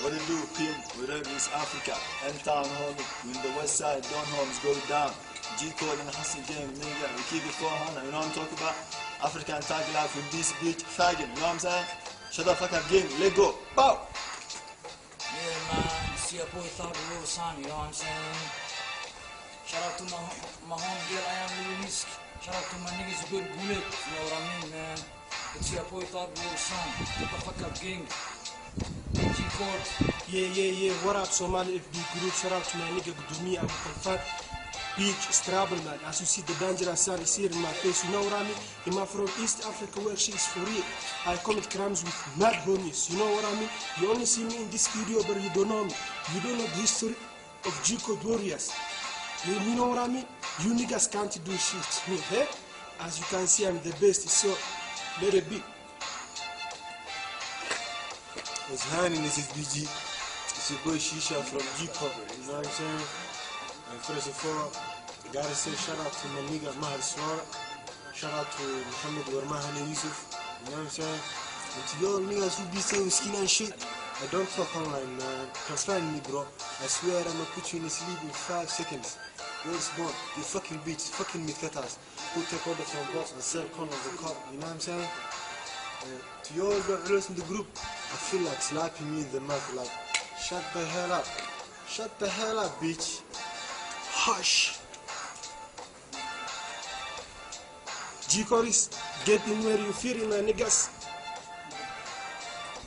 What it do, Pim? We're in East Africa. N-Town, homie. We in the west side, Don Homes go down. G-Code and Hustle Game, nigga. We keep it 400, you know what I'm talking about? African tag life with this bitch, faggot, you know what I'm saying? Shut the fuck up, game, let go. Bow! Yeah, man. See your boy Thug Real Son, you know what I'm saying? Shout out to my home girl, I am Lil Misk. Shout out to my niggas, good bullet, you know what I mean, man? It's your boy Thug Real Son. Shut the fuck up, gang. G-Code. Yeah. What up, Somali FB group? Shout out to my nigga Gudumi, Abu Kalfat. Beach, it's trouble, man. As you see, the dangerous sun is here in my face. You know what I mean? I'm from East Africa, where she is for real. I commit crimes with mad homies. You know what I mean? You only see me in this video, but you don't know me. You don't know the history of G-Code warriors. You know what I mean? You niggas can't do shit to me, eh? As you can see, I'm the best, so let it be. What's happening? This is BG. It's your boy Shisha from G-Code. You know what I'm saying? And first of all, I gotta say shout out to my nigga Mahal Swara. Shout out to Muhammad Warmahani Yusuf. You know what I'm saying? And to y'all niggas who be saying skin and shit, I don't talk online, man. Confide me, bro. I swear I'ma put you in sleep in 5 seconds. Where's born? You fucking bitch, fucking mitkatas. Who take order from boss and sell corner of the cup. You know what I'm saying? To y'all girls in the group, I feel like slapping me in the mouth like, shut the hell up. Shut the hell up, bitch. Hush. G-Code is getting where you feel it, my niggas.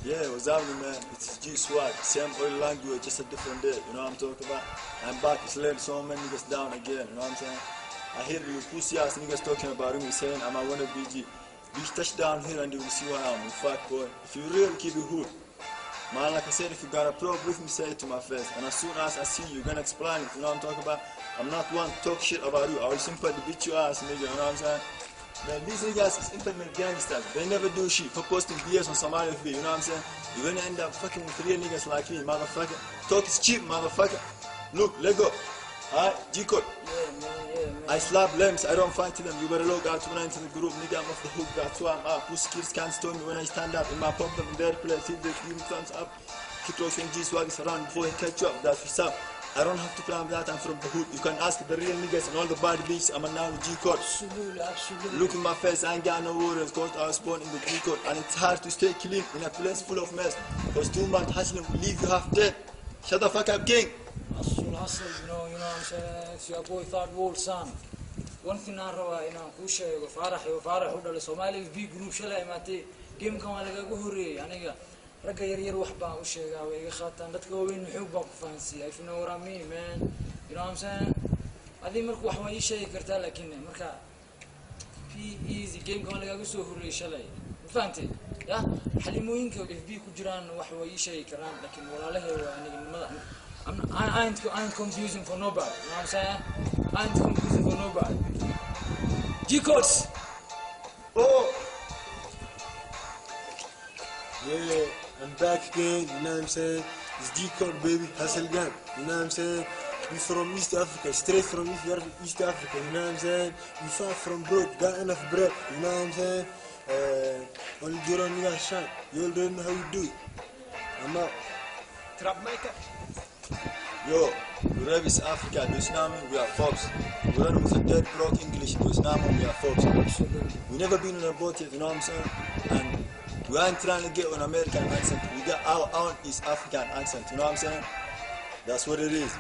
Yeah, what's happening, man? It's G-Swag. Same old language, just a different day. You know what I'm talking about? I'm back. It's letting so many niggas down again. You know what I'm saying? I hear you pussy ass niggas talking about me saying I'm a wanna BG. Bitch, touch down here and you will see who I am. You fuck boy. If you real, keep it hood. Man, like I said, if you got a problem with me, say it to my face. And as soon as I see you, you're gonna explain it. You know what I'm talking about? I'm not one to talk shit about you. I will simply beat your ass, nigga. You know what I'm saying? Man, these niggas is internet gangsters. They never do shit for posting BS on Somali FB. You know what I'm saying? You're gonna end up fucking with real niggas like me, motherfucker. Talk is cheap, motherfucker. Look, let go. Alright, G-Code. Yeah, man. I slap limbs, I don't fight them. You better log out when I enter the group. Nigga, I'm off the hook, that's why I'm up. Whose skills can't stop me when I stand up. In my problem, in their place, if they give me thumbs up. Keep rocking G-Swag is around before he catch you up. That's what's up. I don't have to climb that, I'm from the hood. You can ask the real niggas and all the bad bitches. I'm a now G-Code. Absolutely. Look in my face, I ain't got no worries. Cause I was born in the G-Code. And it's hard to stay clean in a place full of mess. Cause too much hustling will leave you half dead. Shut the fuck up, king. Hustle, you know what I'm saying? It's your boy Thug Real Son. One thing I know, ku sheego Farax u dhalay Somali FB group shalay maatay game kan waa laga horeeyay aniga ragga yar wax baan u sheegaa way iga qaataan dadka waaweyn wuxuu baa ku faansiiyay if you know what I mean, man. You know what I'm saying? Adii markuu wax way sheegi kartaa laakiin marka easy game kan laga soo horeeyay shalay faantay ya xalimooyinka FB ku jiraan wax way sheegi karaan laakiin walaalahay waa aniga nimada I ain't confusing for nobody. You know what I'm saying? I ain't confusing for nobody. G-Codes! Oh! Yeah, I'm back again, you know what I'm saying? It's G-Code, baby, Hustle Gang, you know what I'm saying? We from East Africa, straight from East Africa, you know what I'm saying? We far from broke, got enough bread, you know what I'm saying? Only get on your shine, you already know how you do it. I'm out. Trap maker. Yo, we rap East Africa, do you know me? We are Forbes. We run with a dead broke English, do you know me? We are Forbes. We never been on a boat yet, you know what I'm saying? And we aren't trying to get an American accent. We got our own East African accent, you know what I'm saying? That's what it is.